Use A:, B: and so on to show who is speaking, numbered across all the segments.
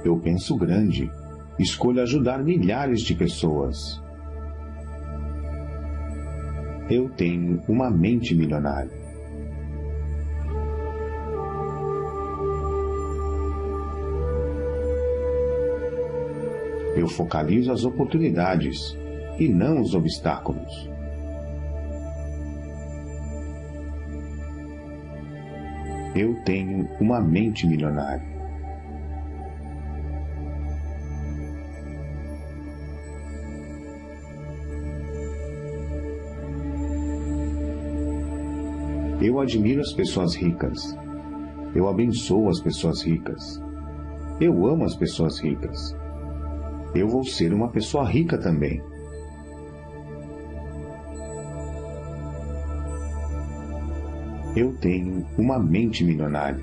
A: Eu penso grande. Escolho ajudar milhares de pessoas. Eu tenho uma mente milionária. Eu focalizo as oportunidades e não os obstáculos. Eu tenho uma mente milionária. Eu admiro as pessoas ricas. Eu abençoo as pessoas ricas. Eu amo as pessoas ricas. Eu vou ser uma pessoa rica também. Eu tenho uma mente milionária.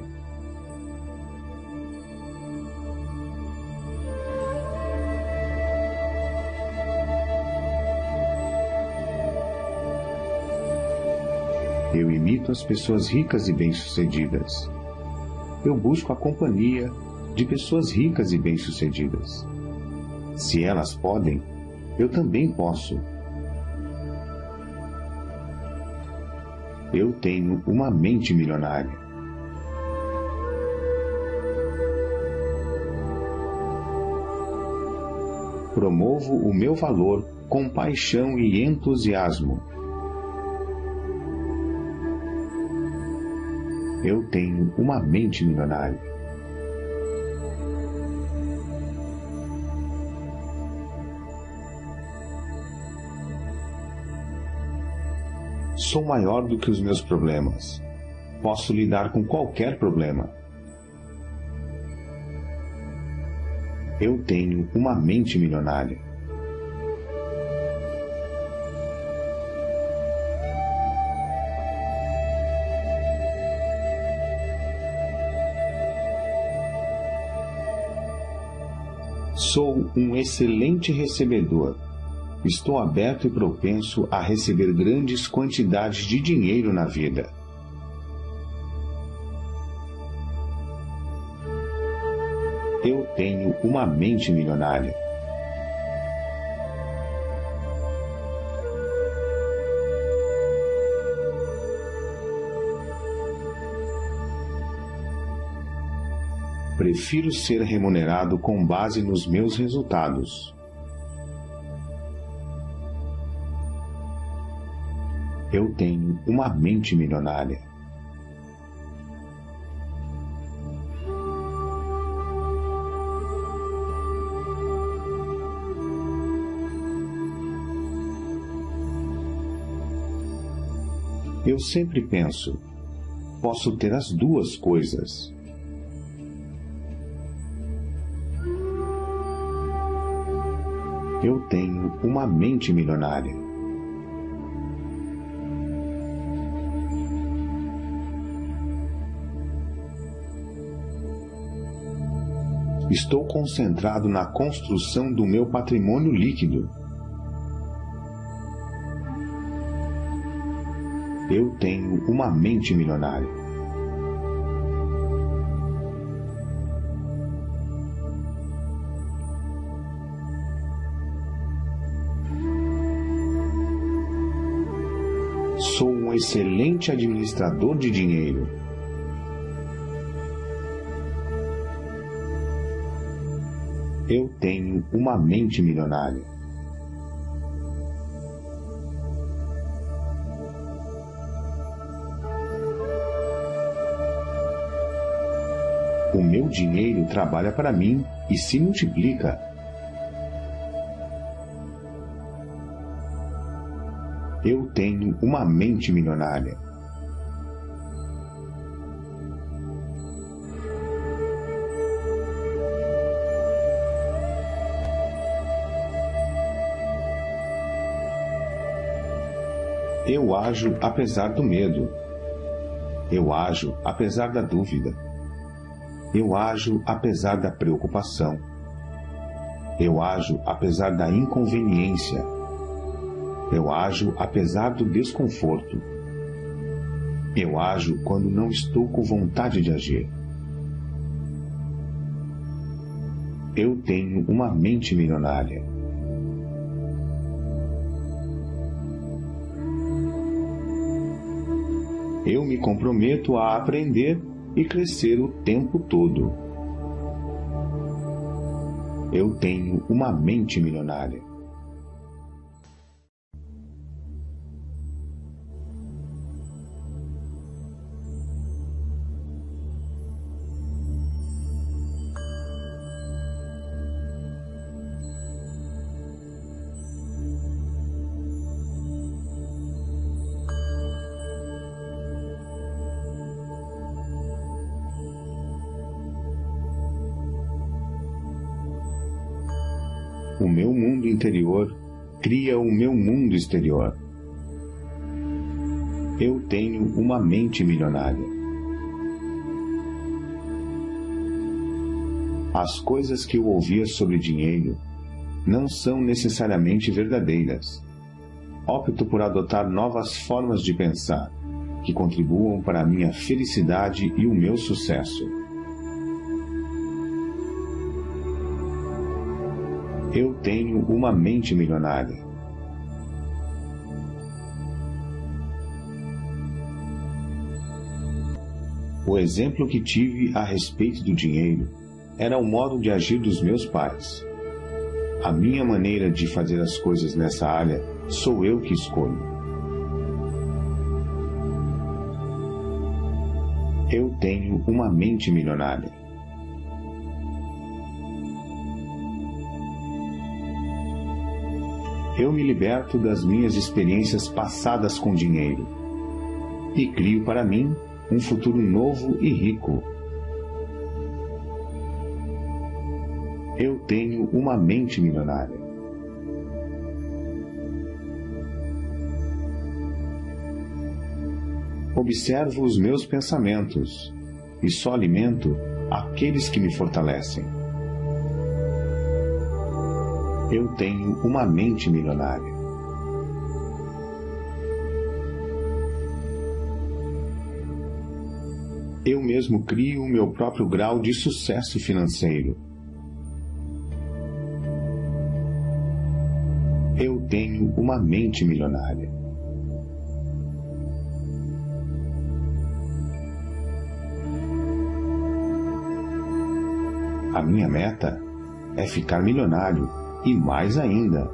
A: Eu imito as pessoas ricas e bem-sucedidas. Eu busco a companhia de pessoas ricas e bem-sucedidas. Se elas podem, eu também posso. Eu tenho uma mente milionária. Promovo o meu valor com paixão e entusiasmo. Eu tenho uma mente milionária. Sou maior do que os meus problemas. Posso lidar com qualquer problema. Eu tenho uma mente milionária. Sou um excelente recebedor. Estou aberto e propenso a receber grandes quantidades de dinheiro na vida. Eu tenho uma mente milionária. Prefiro ser remunerado com base nos meus resultados. Eu tenho uma mente milionária. Eu sempre penso, posso ter as duas coisas. Eu tenho uma mente milionária. Estou concentrado na construção do meu patrimônio líquido. Eu tenho uma mente milionária. Sou um excelente administrador de dinheiro. Eu tenho uma mente milionária. O meu dinheiro trabalha para mim e se multiplica. Eu tenho uma mente milionária. Eu ajo apesar do medo. Eu ajo apesar da dúvida. Eu ajo apesar da preocupação. Eu ajo apesar da inconveniência. Eu ajo apesar do desconforto. Eu ajo quando não estou com vontade de agir. Eu tenho uma mente milionária. Eu me comprometo a aprender e crescer o tempo todo. Eu tenho uma mente milionária. O meu mundo interior cria o meu mundo exterior. Eu tenho uma mente milionária. As coisas que eu ouvia sobre dinheiro não são necessariamente verdadeiras. Opto por adotar novas formas de pensar que contribuam para a minha felicidade e o meu sucesso. Eu tenho uma mente milionária. O exemplo que tive a respeito do dinheiro era o modo de agir dos meus pais. A minha maneira de fazer as coisas nessa área sou eu que escolho. Eu tenho uma mente milionária. Eu me liberto das minhas experiências passadas com dinheiro e crio para mim um futuro novo e rico. Eu tenho uma mente milionária. Observo os meus pensamentos e só alimento aqueles que me fortalecem. Eu tenho uma mente milionária. Eu mesmo crio o meu próprio grau de sucesso financeiro. Eu tenho uma mente milionária. A minha meta é ficar milionário. E mais ainda,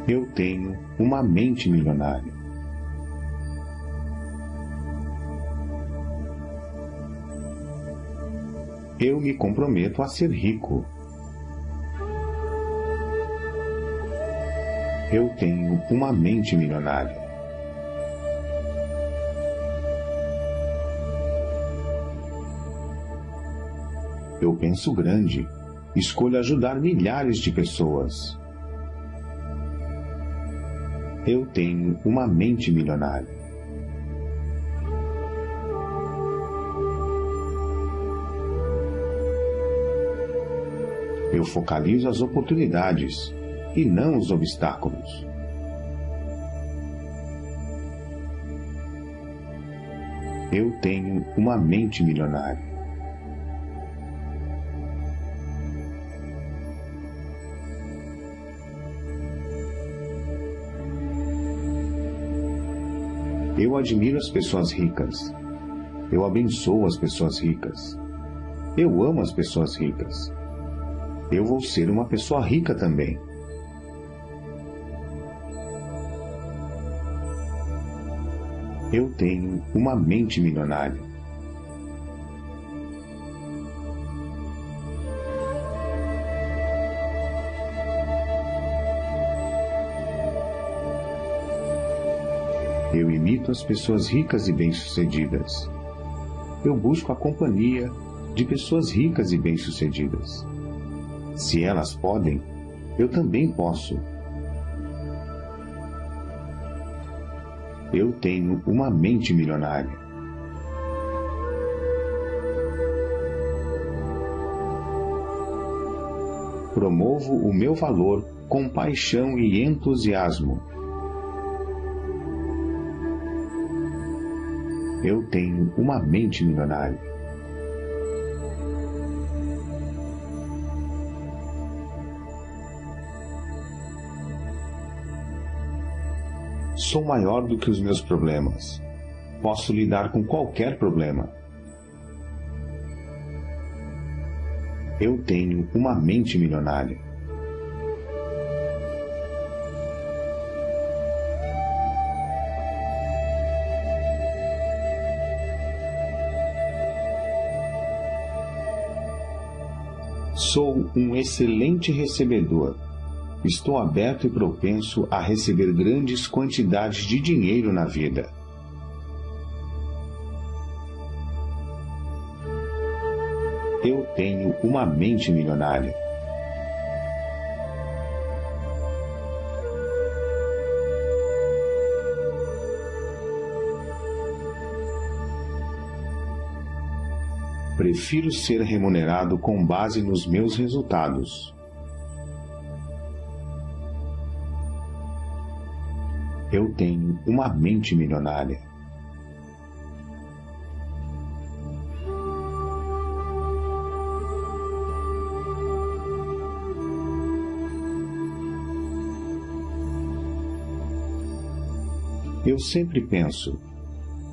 A: eu tenho uma mente milionária. Eu me comprometo a ser rico. Eu tenho uma mente milionária. Eu penso grande, escolho ajudar milhares de pessoas. Eu tenho uma mente milionária. Eu focalizo as oportunidades e não os obstáculos. Eu tenho uma mente milionária. Eu admiro as pessoas ricas. Eu abençoo as pessoas ricas. Eu amo as pessoas ricas. Eu vou ser uma pessoa rica também. Eu tenho uma mente milionária. Eu imito as pessoas ricas e bem-sucedidas. Eu busco a companhia de pessoas ricas e bem-sucedidas. Se elas podem, eu também posso. Eu tenho uma mente milionária. Promovo o meu valor com paixão e entusiasmo. Eu tenho uma mente milionária. sou maior do que os meus problemas. Posso lidar com qualquer problema. Eu tenho uma mente milionária. Sou um excelente recebedor. Estou aberto e propenso a receber grandes quantidades de dinheiro na vida. Eu tenho uma mente milionária. Prefiro ser remunerado com base nos meus resultados. Eu tenho uma mente milionária. Eu sempre penso,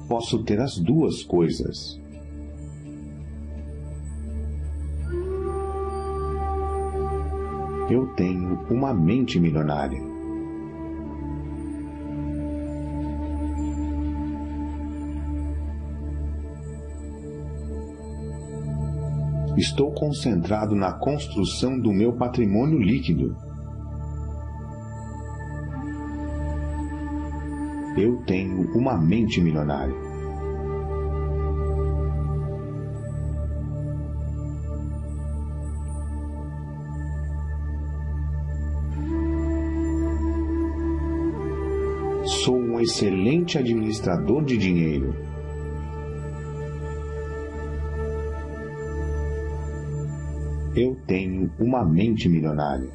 A: posso ter as duas coisas. Eu tenho uma mente milionária. Estou concentrado na construção do meu patrimônio líquido. Eu tenho uma mente milionária. Sou um excelente administrador de dinheiro. Eu tenho uma mente milionária.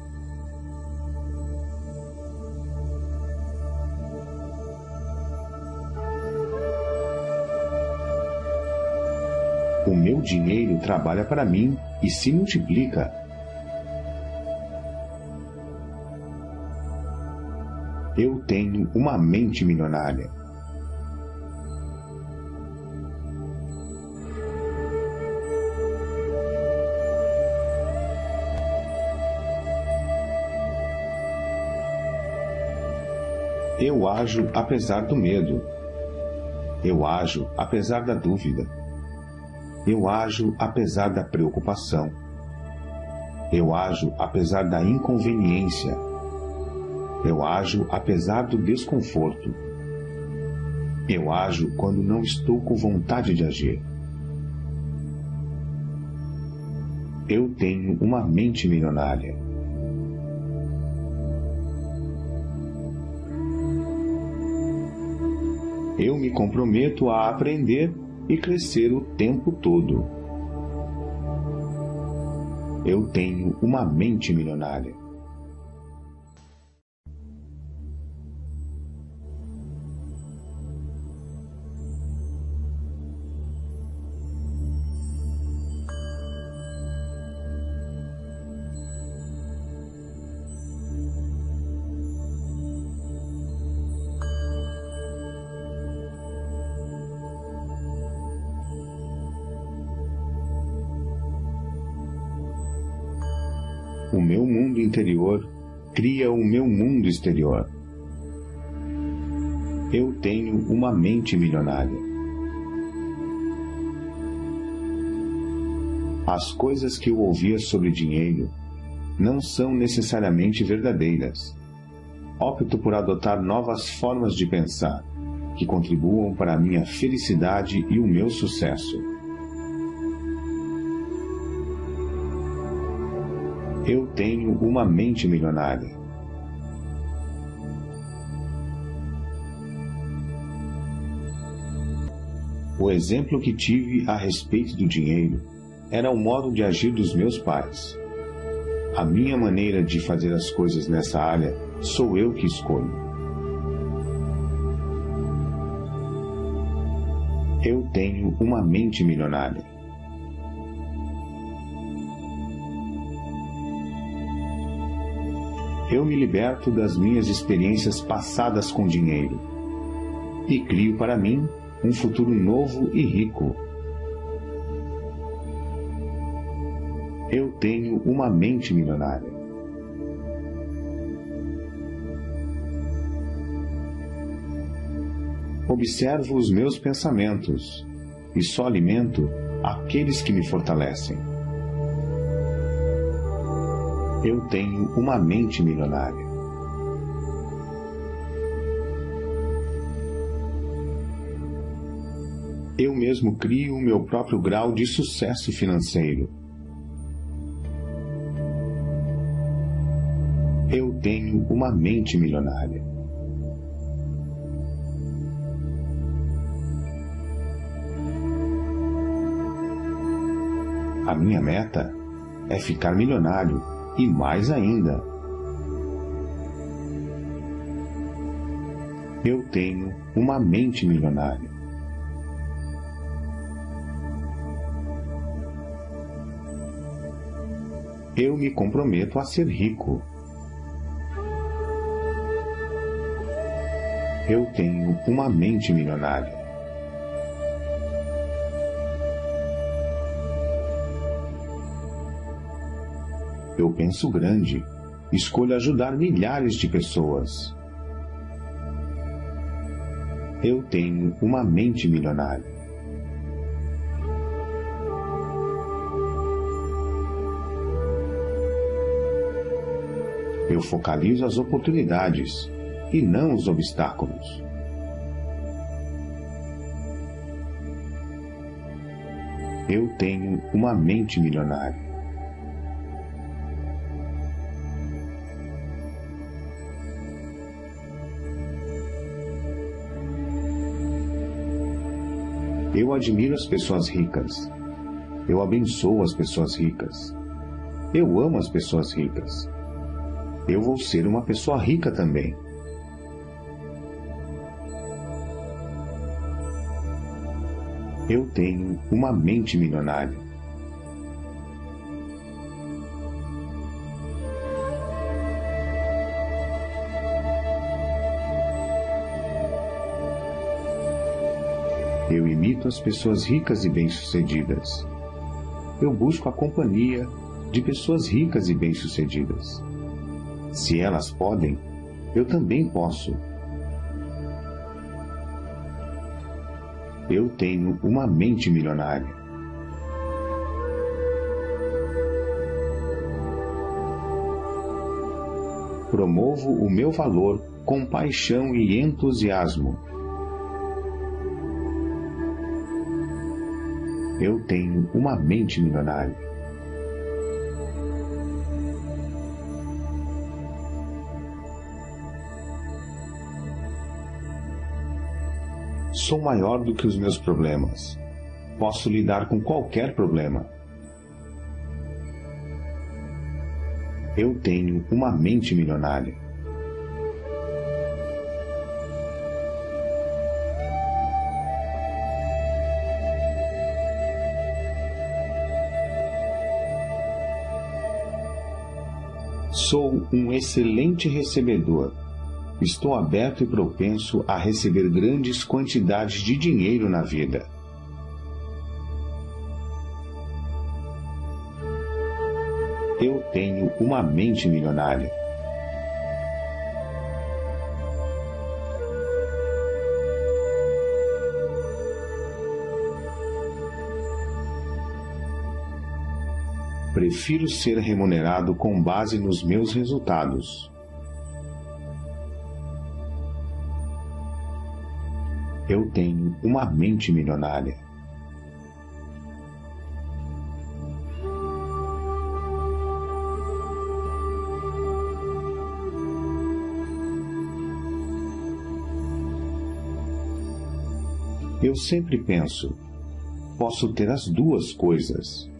A: O meu dinheiro trabalha para mim e se multiplica. Eu tenho uma mente milionária. Eu ajo apesar do medo. Eu ajo apesar da dúvida. Eu ajo apesar da preocupação. Eu ajo apesar da inconveniência. Eu ajo apesar do desconforto. Eu ajo quando não estou com vontade de agir. Eu tenho uma mente milionária. Eu me comprometo a aprender e crescer o tempo todo. Eu tenho uma mente milionária. O meu mundo interior cria o meu mundo exterior. Eu tenho uma mente milionária. As coisas que eu ouvia sobre dinheiro não são necessariamente verdadeiras. Opto por adotar novas formas de pensar que contribuam para a minha felicidade e o meu sucesso. Eu tenho uma mente milionária. O exemplo que tive a respeito do dinheiro era o modo de agir dos meus pais. A minha maneira de fazer as coisas nessa área sou eu que escolho. Eu tenho uma mente milionária. Eu me liberto das minhas experiências passadas com dinheiro e crio para mim um futuro novo e rico. Eu tenho uma mente milionária. Observo os meus pensamentos e só alimento aqueles que me fortalecem. Eu tenho uma mente milionária. Eu mesmo crio o meu próprio grau de sucesso financeiro. Eu tenho uma mente milionária. A minha meta é ficar milionário e mais ainda. Eu tenho uma mente milionária. Eu me comprometo a ser rico. Eu tenho uma mente milionária. Eu penso grande, escolho ajudar milhares de pessoas. Eu tenho uma mente milionária. Eu focalizo as oportunidades e não os obstáculos. Eu tenho uma mente milionária. Eu admiro as pessoas ricas. Eu abençoo as pessoas ricas. Eu amo as pessoas ricas. Eu vou ser uma pessoa rica também. Eu tenho uma mente milionária. Eu imito as pessoas ricas e bem-sucedidas. Eu busco a companhia de pessoas ricas e bem-sucedidas. Se elas podem, eu também posso. Eu tenho uma mente milionária. Promovo o meu valor com paixão e entusiasmo. Eu tenho uma mente milionária. Sou maior do que os meus problemas. Posso lidar com qualquer problema. Eu tenho uma mente milionária. Sou um excelente recebedor. Estou aberto e propenso a receber grandes quantidades de dinheiro na vida. Eu tenho uma mente milionária. Prefiro ser remunerado com base nos meus resultados. Eu tenho uma mente milionária. Eu sempre penso, posso ter as duas coisas.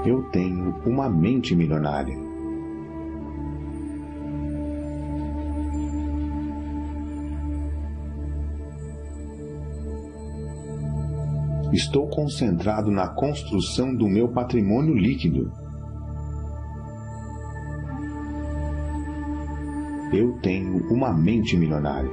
A: Eu tenho uma mente milionária. Estou concentrado na construção do meu patrimônio líquido. Eu tenho uma mente milionária.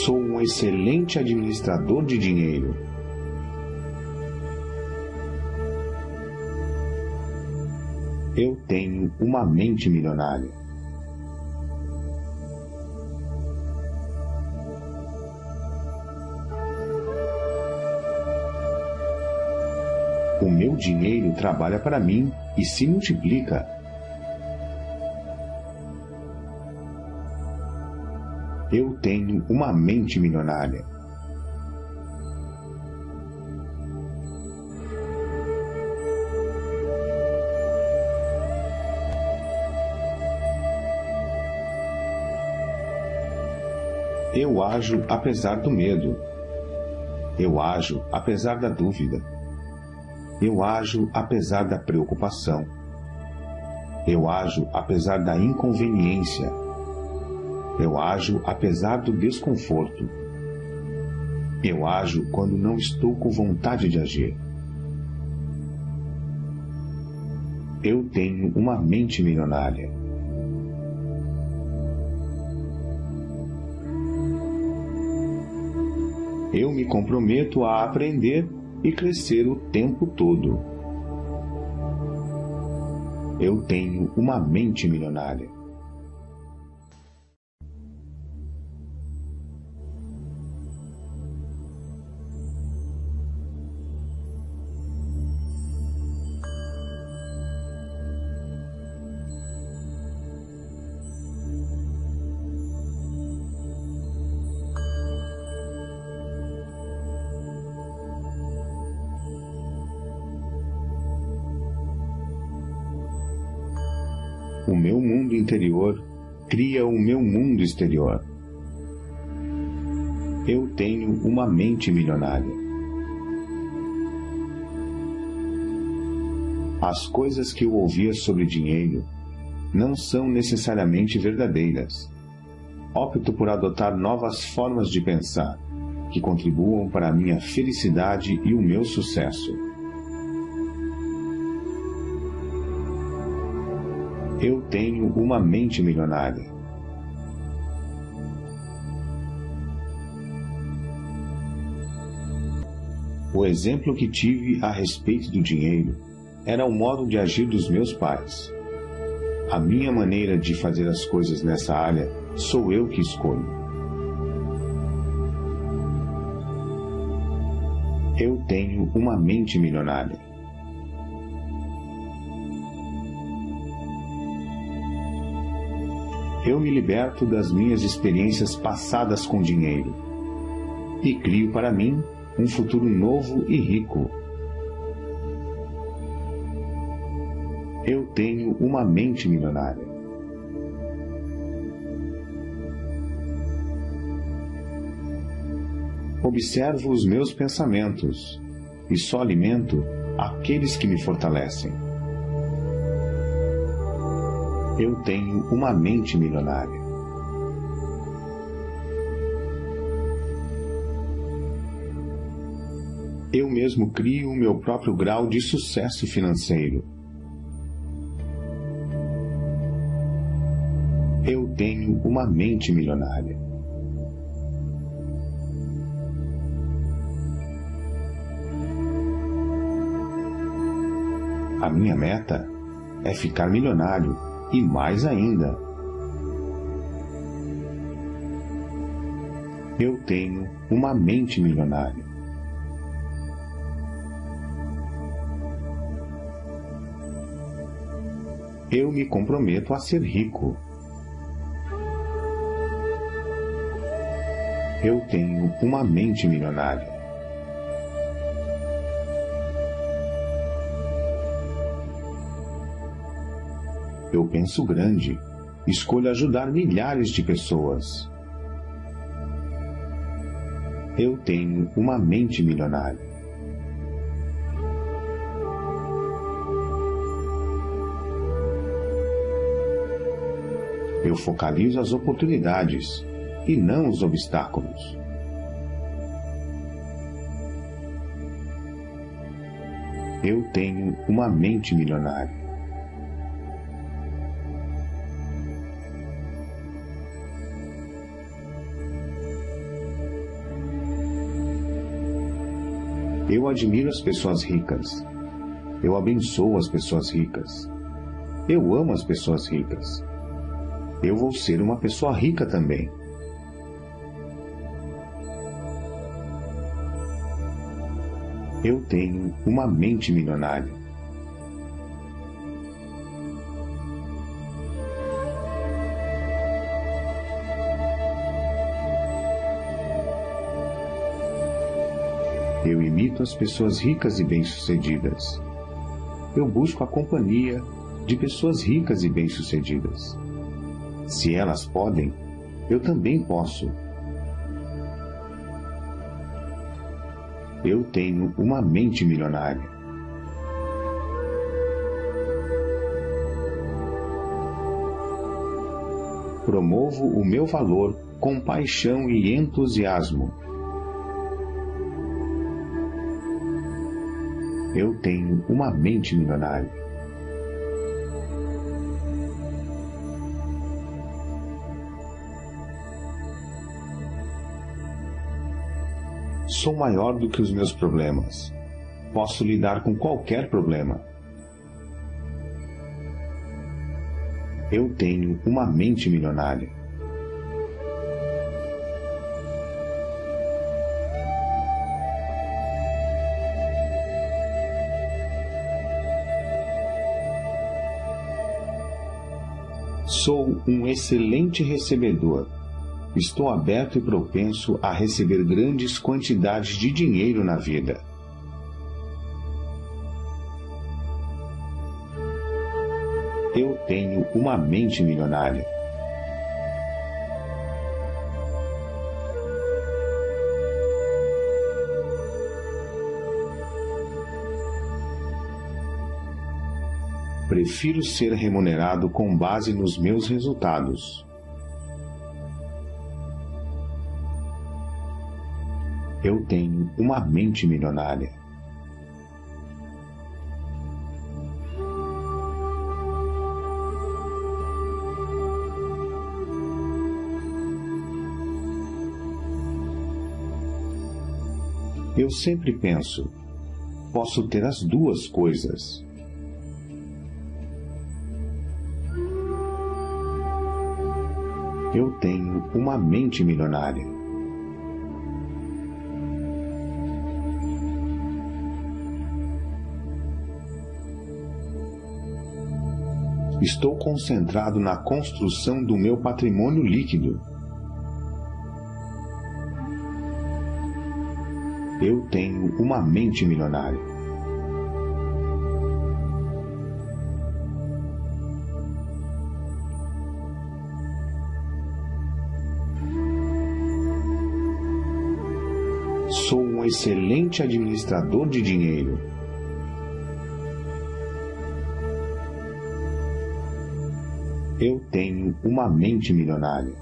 A: Sou um excelente administrador de dinheiro. Eu tenho uma mente milionária. O meu dinheiro trabalha para mim e se multiplica. Eu tenho uma mente milionária. Eu ajo apesar do medo. Eu ajo apesar da dúvida. Eu ajo apesar da preocupação. Eu ajo apesar da inconveniência. Eu ajo apesar do desconforto. Eu ajo quando não estou com vontade de agir. Eu tenho uma mente milionária. Eu me comprometo a aprender e crescer o tempo todo. Eu tenho uma mente milionária. O meu mundo interior cria o meu mundo exterior. Eu tenho uma mente milionária. As coisas que eu ouvia sobre dinheiro não são necessariamente verdadeiras. Opto por adotar novas formas de pensar que contribuam para a minha felicidade e o meu sucesso. Eu tenho uma mente milionária. O exemplo que tive a respeito do dinheiro era o modo de agir dos meus pais. A minha maneira de fazer as coisas nessa área sou eu que escolho. Eu tenho uma mente milionária. Eu me liberto das minhas experiências passadas com dinheiro e crio para mim um futuro novo e rico. Eu tenho uma mente milionária. Observo os meus pensamentos e só alimento aqueles que me fortalecem. Eu tenho uma mente milionária. Eu mesmo crio o meu próprio grau de sucesso financeiro. Eu tenho uma mente milionária. A minha meta é ficar milionário e mais ainda. Eu tenho uma mente milionária. Eu me comprometo a ser rico. Eu tenho uma mente milionária. Eu penso grande, escolho ajudar milhares de pessoas. Eu tenho uma mente milionária. Eu focalizo as oportunidades e não os obstáculos. Eu tenho uma mente milionária. Eu admiro as pessoas ricas. Eu abençoo as pessoas ricas. Eu amo as pessoas ricas. Eu vou ser uma pessoa rica também. Eu tenho uma mente milionária. Eu imito as pessoas ricas e bem-sucedidas. Eu busco a companhia de pessoas ricas e bem-sucedidas. Se elas podem, eu também posso. Eu tenho uma mente milionária. Promovo o meu valor com paixão e entusiasmo. Eu tenho uma mente milionária. Sou maior do que os meus problemas. Posso lidar com qualquer problema. Eu tenho uma mente milionária. Sou um excelente recebedor. Estou aberto e propenso a receber grandes quantidades de dinheiro na vida. Eu tenho uma mente milionária. Prefiro ser remunerado com base nos meus resultados. Eu tenho uma mente milionária. Eu sempre penso, posso ter as duas coisas. Eu tenho uma mente milionária. Estou concentrado na construção do meu patrimônio líquido. Eu tenho uma mente milionária. Sou um excelente administrador de dinheiro. Eu tenho uma mente milionária.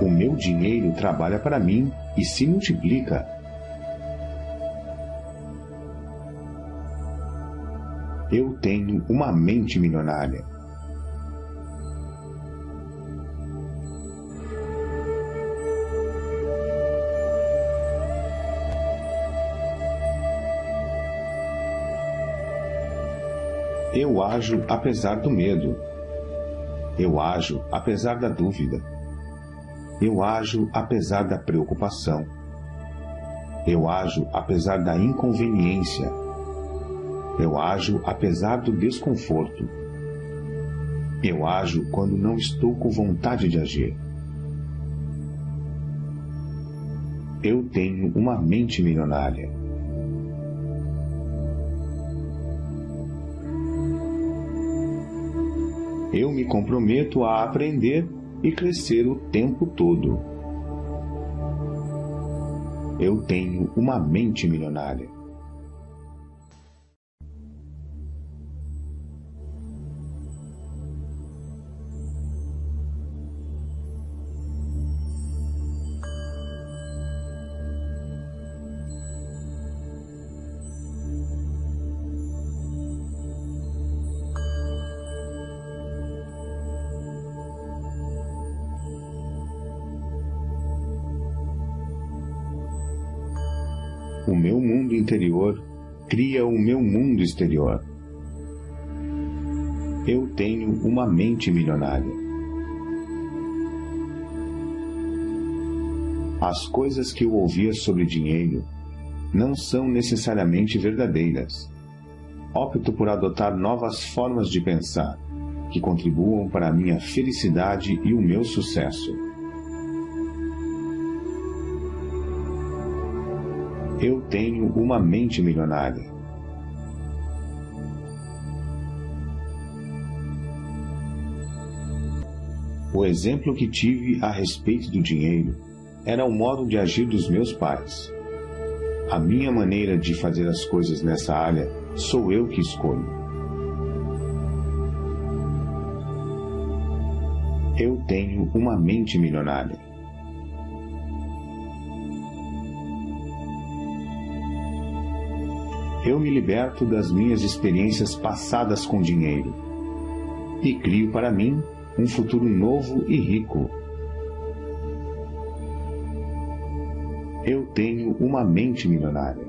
A: O meu dinheiro trabalha para mim e se multiplica. Eu tenho uma mente milionária. Eu ajo apesar do medo. Eu ajo apesar da dúvida. Eu ajo apesar da preocupação. Eu ajo apesar da inconveniência. Eu ajo apesar do desconforto. Eu ajo quando não estou com vontade de agir. Eu tenho uma mente milionária. Eu me comprometo a aprender e crescer o tempo todo. Eu tenho uma mente milionária. O meu mundo interior cria o meu mundo exterior. Eu tenho uma mente milionária. As coisas que eu ouvia sobre dinheiro não são necessariamente verdadeiras. Opto por adotar novas formas de pensar que contribuam para a minha felicidade e o meu sucesso. Eu tenho uma mente milionária. O exemplo que tive a respeito do dinheiro era o modo de agir dos meus pais. A minha maneira de fazer as coisas nessa área sou eu que escolho. Eu tenho uma mente milionária. Eu me liberto das minhas experiências passadas com dinheiro e crio para mim um futuro novo e rico. Eu tenho uma mente milionária.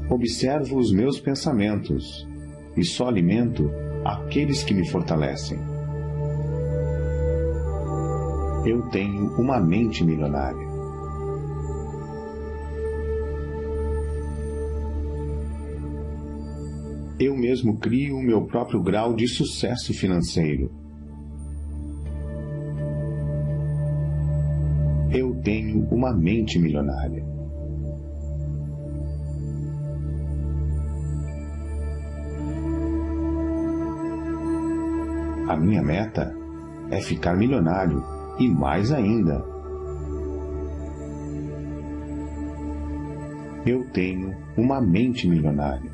A: Observo os meus pensamentos e só alimento aqueles que me fortalecem. Eu tenho uma mente milionária. Eu mesmo crio o meu próprio grau de sucesso financeiro. Eu tenho uma mente milionária. A minha meta é ficar milionário e mais ainda. Eu tenho uma mente milionária.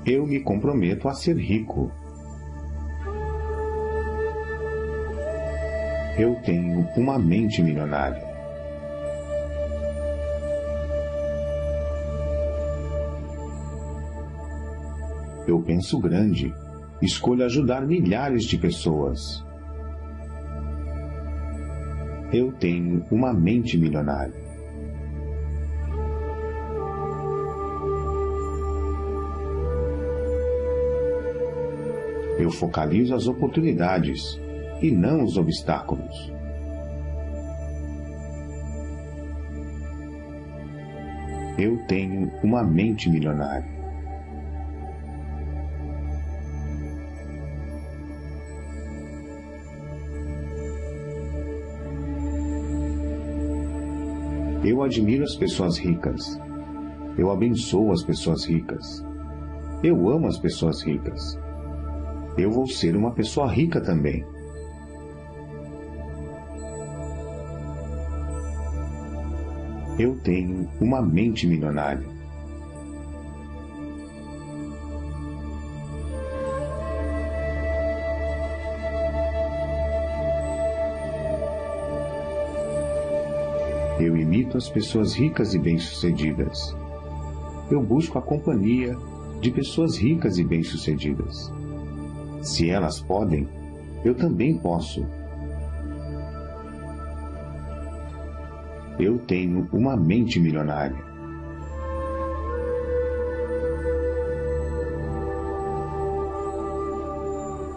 A: Eu me comprometo a ser rico. Eu tenho uma mente milionária. Eu penso grande, escolho ajudar milhares de pessoas. Eu tenho uma mente milionária. Eu focalizo as oportunidades e não os obstáculos. Eu tenho uma mente milionária. Eu admiro as pessoas ricas. Eu abençoo as pessoas ricas. Eu amo as pessoas ricas. Eu vou ser uma pessoa rica também. Eu tenho uma mente milionária. Eu imito as pessoas ricas e bem-sucedidas. Eu busco a companhia de pessoas ricas e bem-sucedidas. Se elas podem, eu também posso. Eu tenho uma mente milionária.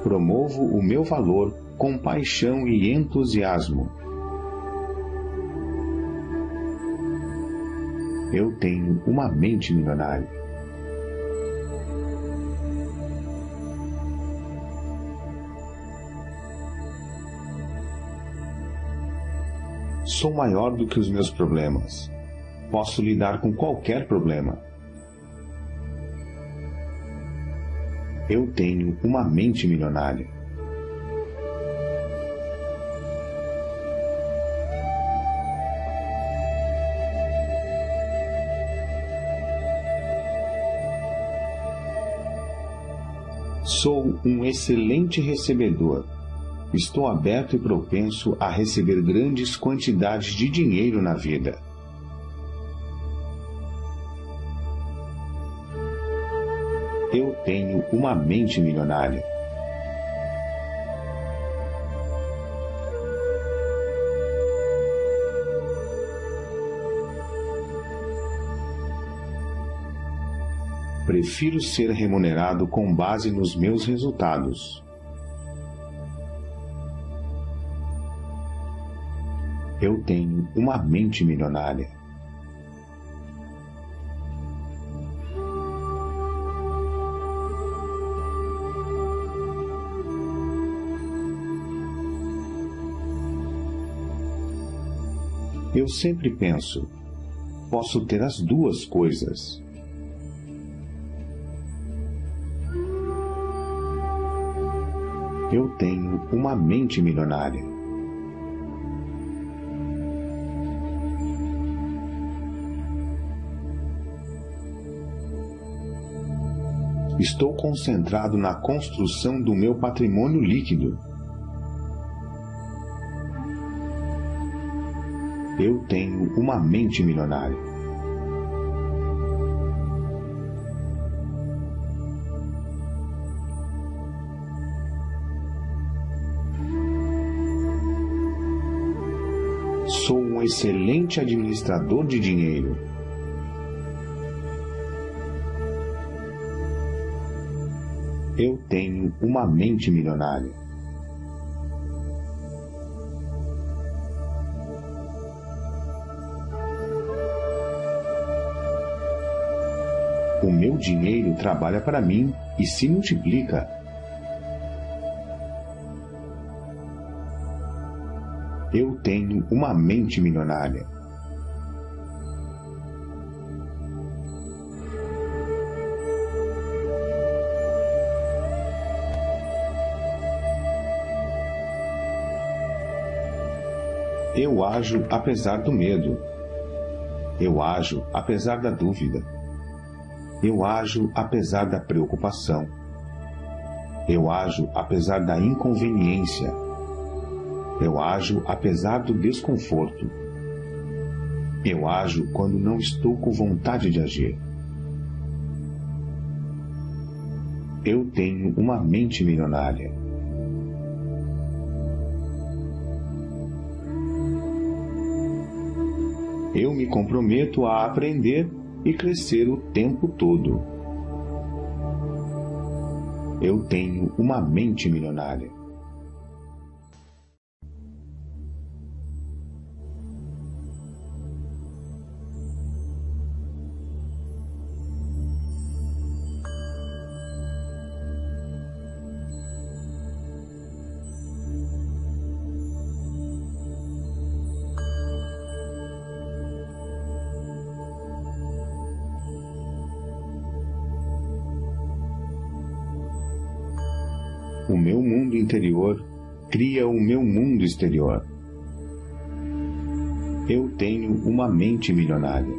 A: Promovo o meu valor com paixão e entusiasmo. Eu tenho uma mente milionária. Sou maior do que os meus problemas. Posso lidar com qualquer problema. Eu tenho uma mente milionária. Sou um excelente recebedor. Estou aberto e propenso a receber grandes quantidades de dinheiro na vida. Eu tenho uma mente milionária. Prefiro ser remunerado com base nos meus resultados. Eu tenho uma mente milionária. Eu sempre penso, posso ter as duas coisas. Eu tenho uma mente milionária. Estou concentrado na construção do meu patrimônio líquido. Eu tenho uma mente milionária. Sou um excelente administrador de dinheiro. Eu tenho uma mente milionária. O meu dinheiro trabalha para mim e se multiplica. Eu tenho uma mente milionária. Eu ajo apesar do medo. Eu ajo apesar da dúvida. Eu ajo apesar da preocupação. Eu ajo apesar da inconveniência. Eu ajo apesar do desconforto. Eu ajo quando não estou com vontade de agir. Eu tenho uma mente milionária. Eu me comprometo a aprender e crescer o tempo todo. Eu tenho uma mente milionária. O meu mundo interior cria o meu mundo exterior. Eu tenho uma mente milionária.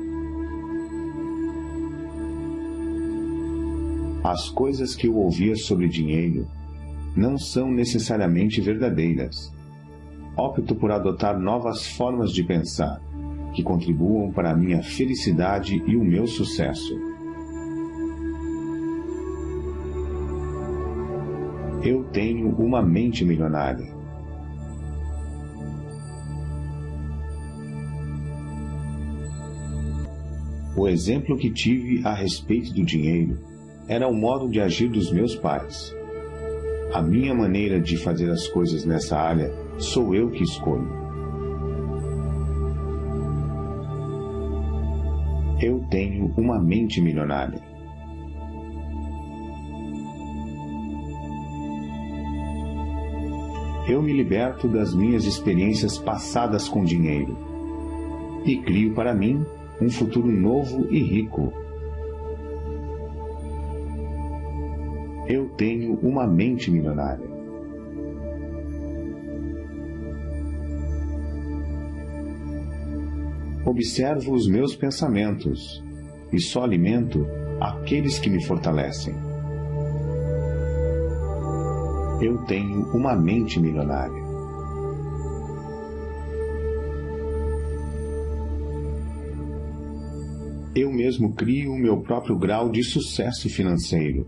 A: As coisas que eu ouvia sobre dinheiro não são necessariamente verdadeiras. Opto por adotar novas formas de pensar, que contribuam para a minha felicidade e o meu sucesso. Eu tenho uma mente milionária. O exemplo que tive a respeito do dinheiro era o modo de agir dos meus pais. A minha maneira de fazer as coisas nessa área sou eu que escolho. Eu tenho uma mente milionária. Eu me liberto das minhas experiências passadas com dinheiro e crio para mim um futuro novo e rico. Eu tenho uma mente milionária. Observo os meus pensamentos e só alimento aqueles que me fortalecem. Eu tenho uma mente milionária. Eu mesmo crio o meu próprio grau de sucesso financeiro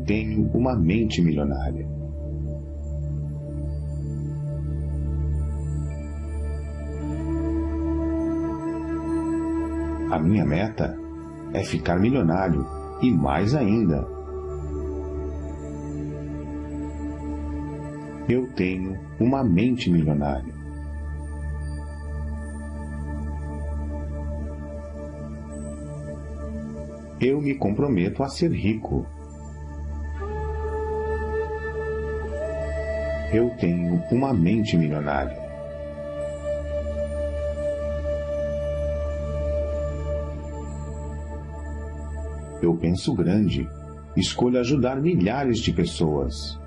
A: tenho uma mente milionária. A minha meta é ficar milionário e mais ainda. Eu tenho uma mente milionária. Eu me comprometo a ser rico. Eu tenho uma mente milionária. Eu penso grande, escolho ajudar milhares de pessoas.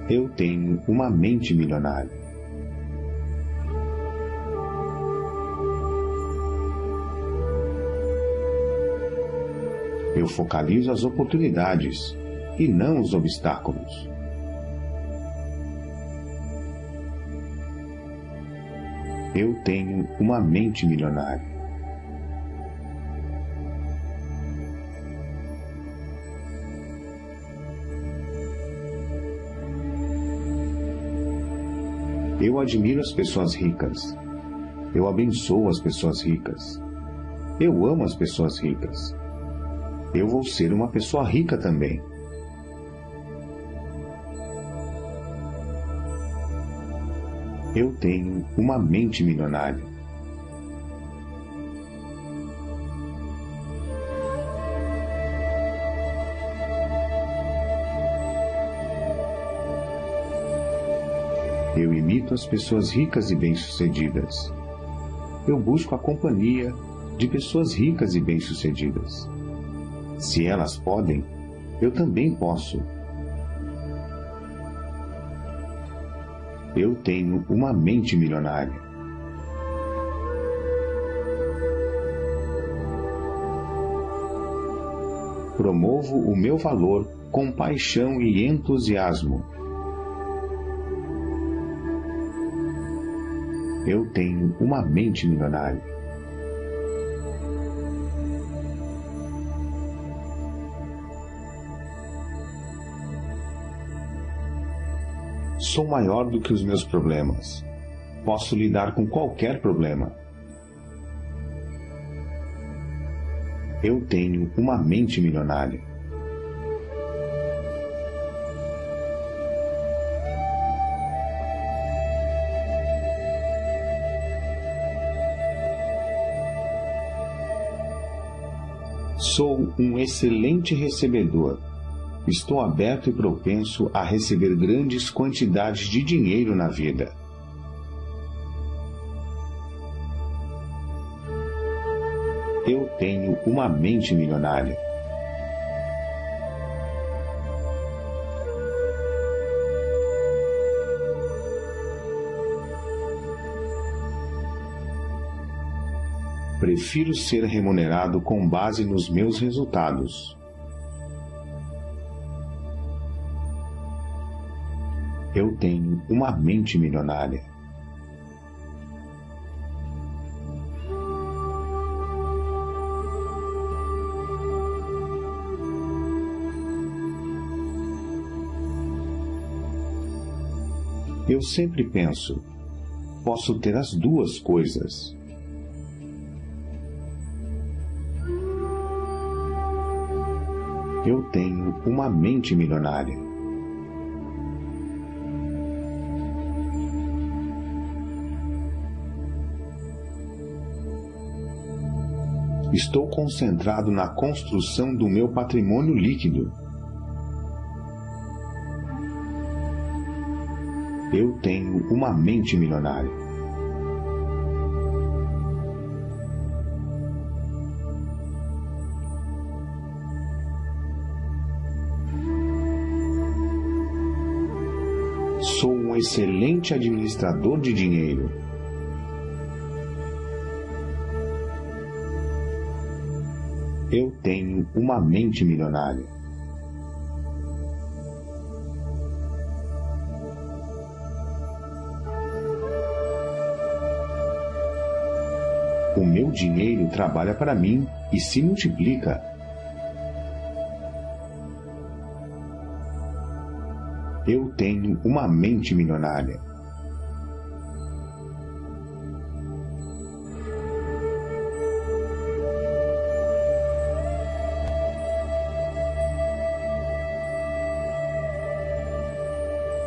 A: Eu tenho uma mente milionária. Eu focalizo as oportunidades e não os obstáculos. Eu tenho uma mente milionária. Eu admiro as pessoas ricas. Eu abençoo as pessoas ricas. Eu amo as pessoas ricas. Eu vou ser uma pessoa rica também. Eu tenho uma mente milionária. Eu imito as pessoas ricas e bem-sucedidas. Eu busco a companhia de pessoas ricas e bem-sucedidas. Se elas podem, eu também posso. Eu tenho uma mente milionária. Promovo o meu valor com paixão e entusiasmo. Eu tenho uma mente milionária. Sou maior do que os meus problemas. Posso lidar com qualquer problema. Eu tenho uma mente milionária. Sou um excelente recebedor. Estou aberto e propenso a receber grandes quantidades de dinheiro na vida. Eu tenho uma mente milionária. Prefiro ser remunerado com base nos meus resultados. Eu tenho uma mente milionária. Eu sempre penso, posso ter as duas coisas. Eu tenho uma mente milionária. Estou concentrado na construção do meu patrimônio líquido. Eu tenho uma mente milionária. Sou um excelente administrador de dinheiro. Eu tenho uma mente milionária. O meu dinheiro trabalha para mim e se multiplica. Eu tenho uma mente milionária.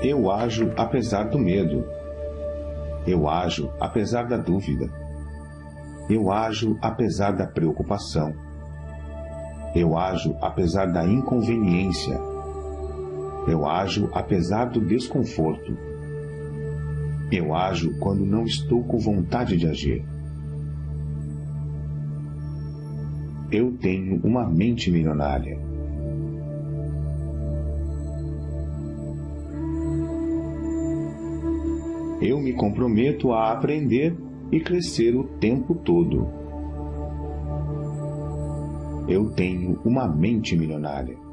A: Eu ajo apesar do medo. Eu ajo apesar da dúvida. Eu ajo apesar da preocupação. Eu ajo apesar da inconveniência. Eu ajo apesar do desconforto. Eu ajo quando não estou com vontade de agir. Eu tenho uma mente milionária. Eu me comprometo a aprender e crescer o tempo todo. Eu tenho uma mente milionária.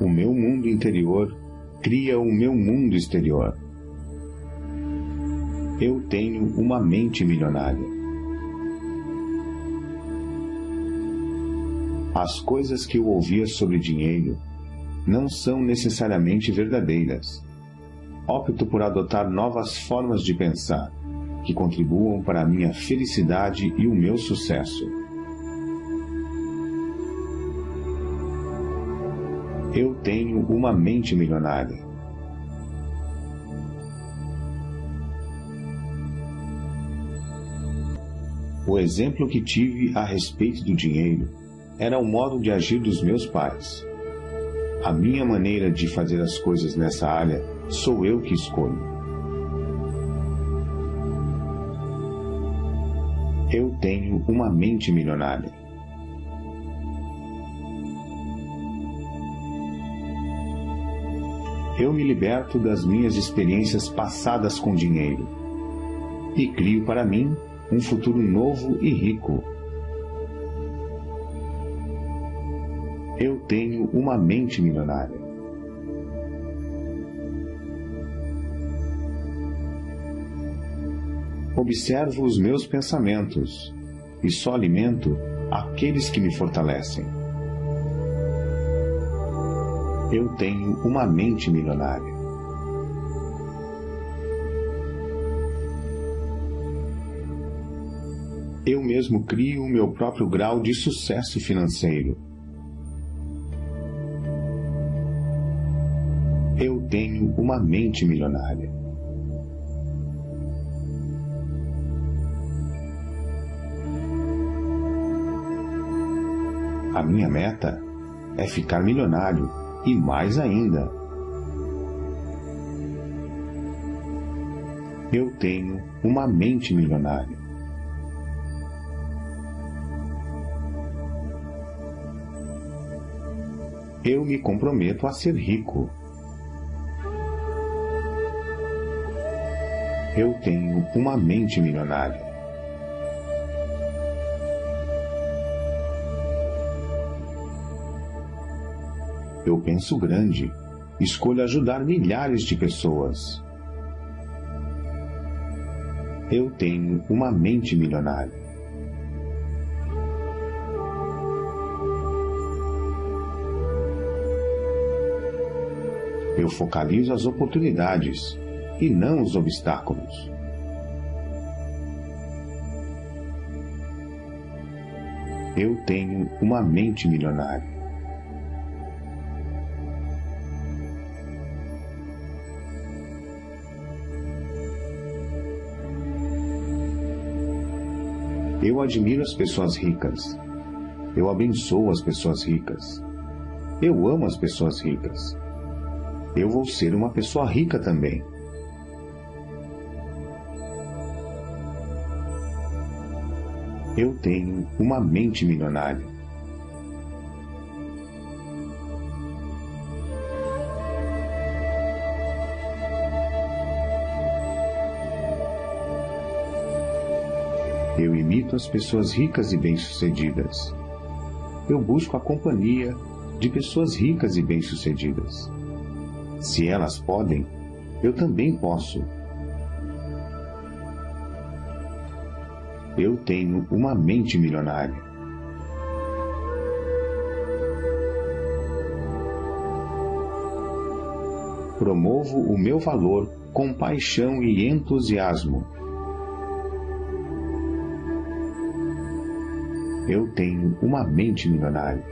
A: O meu mundo interior cria o meu mundo exterior. Eu tenho uma mente milionária. As coisas que eu ouvia sobre dinheiro não são necessariamente verdadeiras. Opto por adotar novas formas de pensar que contribuam para a minha felicidade e o meu sucesso. Eu tenho uma mente milionária. O exemplo que tive a respeito do dinheiro era o modo de agir dos meus pais. A minha maneira de fazer as coisas nessa área sou eu que escolho. Eu tenho uma mente milionária. Eu me liberto das minhas experiências passadas com dinheiro e crio para mim um futuro novo e rico. Eu tenho uma mente milionária. Observo os meus pensamentos e só alimento aqueles que me fortalecem. Eu tenho uma mente milionária. Eu mesmo crio o meu próprio grau de sucesso financeiro. Eu tenho uma mente milionária. A minha meta é ficar milionário. E mais ainda, eu tenho uma mente milionária. Eu me comprometo a ser rico. Eu tenho uma mente milionária. Eu penso grande, escolho ajudar milhares de pessoas. Eu tenho uma mente milionária. Eu focalizo as oportunidades e não os obstáculos. Eu tenho uma mente milionária. Eu admiro as pessoas ricas. Eu abençoo as pessoas ricas. Eu amo as pessoas ricas. Eu vou ser uma pessoa rica também. Eu tenho uma mente milionária. Eu imito as pessoas ricas e bem-sucedidas. Eu busco a companhia de pessoas ricas e bem-sucedidas. Se elas podem, eu também posso. Eu tenho uma mente milionária. Promovo o meu valor com paixão e entusiasmo. Eu tenho uma mente milionária.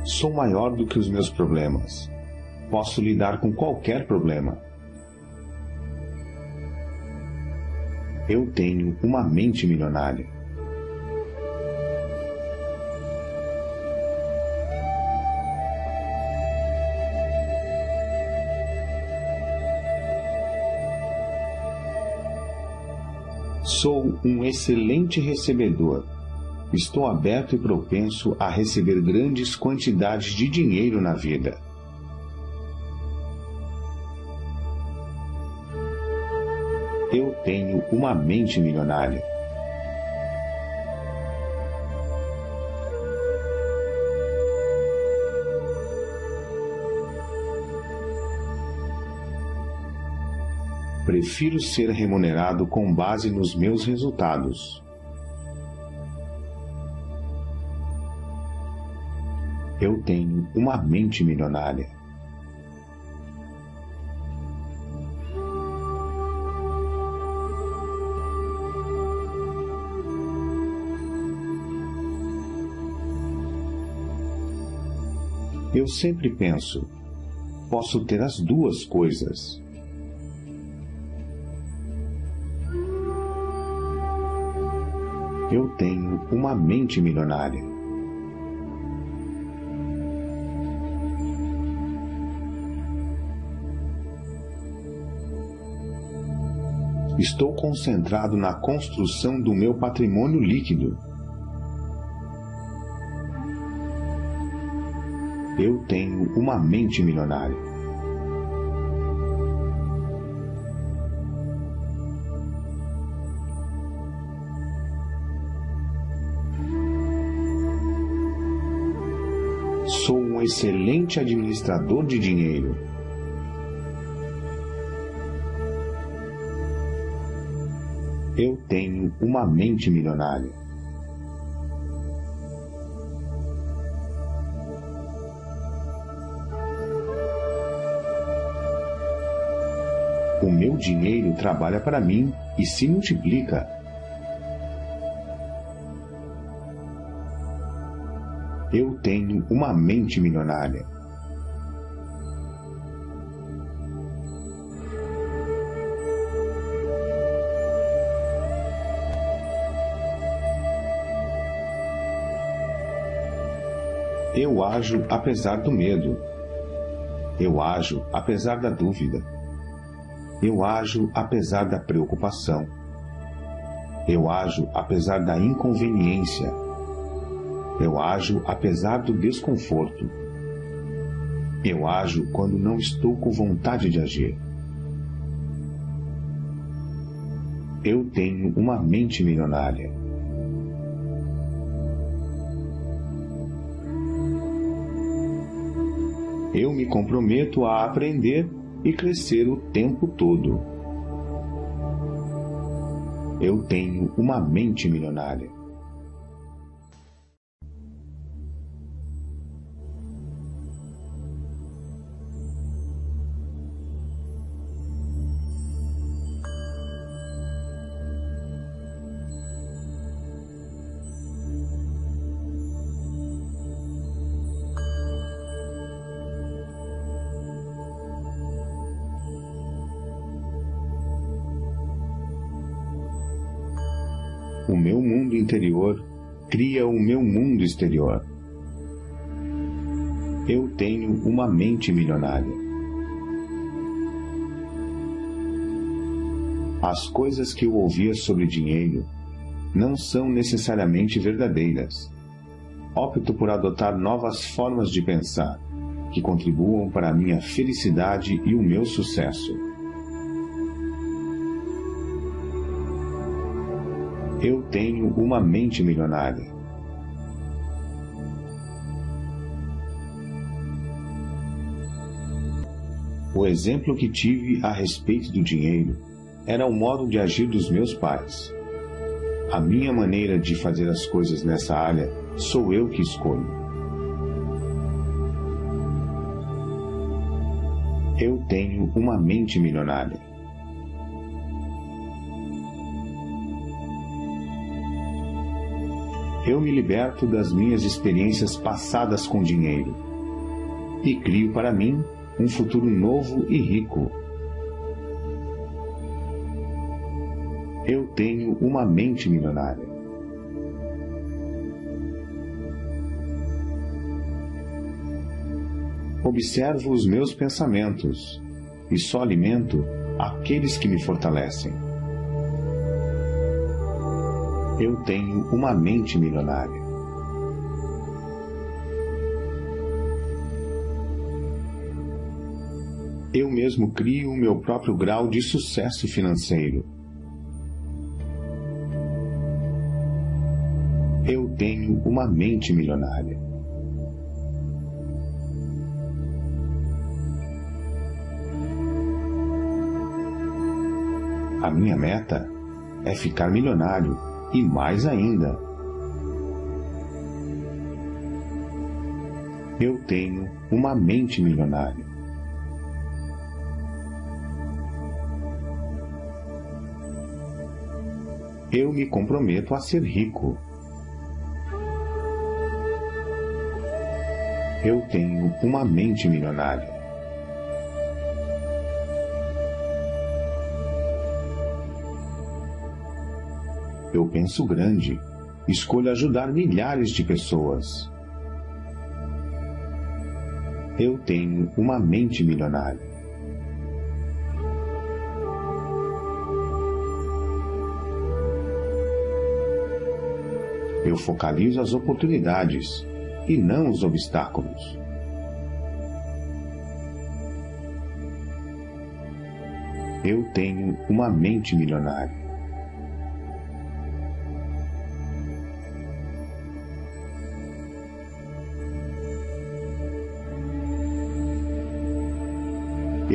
A: Sou maior do que os meus problemas. Posso lidar com qualquer problema. Eu tenho uma mente milionária. Sou um excelente recebedor. Estou aberto e propenso a receber grandes quantidades de dinheiro na vida. Eu tenho uma mente milionária. Prefiro ser remunerado com base nos meus resultados. Eu tenho uma mente milionária. Eu sempre penso, posso ter as duas coisas. Eu tenho uma mente milionária. Estou concentrado na construção do meu patrimônio líquido. Eu tenho uma mente milionária. Sou um excelente administrador de dinheiro. Eu tenho uma mente milionária. O meu dinheiro trabalha para mim e se multiplica. Eu tenho uma mente milionária. Eu ajo apesar do medo. Eu ajo apesar da dúvida. Eu ajo apesar da preocupação. Eu ajo apesar da inconveniência. Eu ajo apesar do desconforto. Eu ajo quando não estou com vontade de agir. Eu tenho uma mente milionária. Eu me comprometo a aprender e crescer o tempo todo. Eu tenho uma mente milionária. O meu mundo interior cria o meu mundo exterior. Eu tenho uma mente milionária. As coisas que eu ouvia sobre dinheiro não são necessariamente verdadeiras. Opto por adotar novas formas de pensar, que contribuam para a minha felicidade e o meu sucesso. Eu tenho uma mente milionária. O exemplo que tive a respeito do dinheiro era o modo de agir dos meus pais. A minha maneira de fazer as coisas nessa área sou eu que escolho. Eu tenho uma mente milionária. Eu me liberto das minhas experiências passadas com dinheiro e crio para mim um futuro novo e rico. Eu tenho uma mente milionária. Observo os meus pensamentos e só alimento aqueles que me fortalecem. Eu tenho uma mente milionária. Eu mesmo crio o meu próprio grau de sucesso financeiro. Eu tenho uma mente milionária. A minha meta é ficar milionário e mais ainda. Eu tenho uma mente milionária. Eu me comprometo a ser rico. Eu tenho uma mente milionária. Eu penso grande, escolho ajudar milhares de pessoas. Eu tenho uma mente milionária. Eu focalizo as oportunidades e não os obstáculos. Eu tenho uma mente milionária.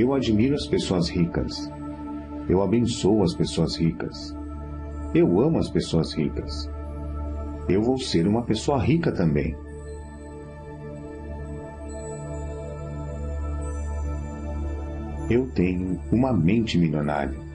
A: Eu admiro as pessoas ricas. Eu abençoo as pessoas ricas. Eu amo as pessoas ricas. Eu vou ser uma pessoa rica também. Eu tenho uma mente milionária.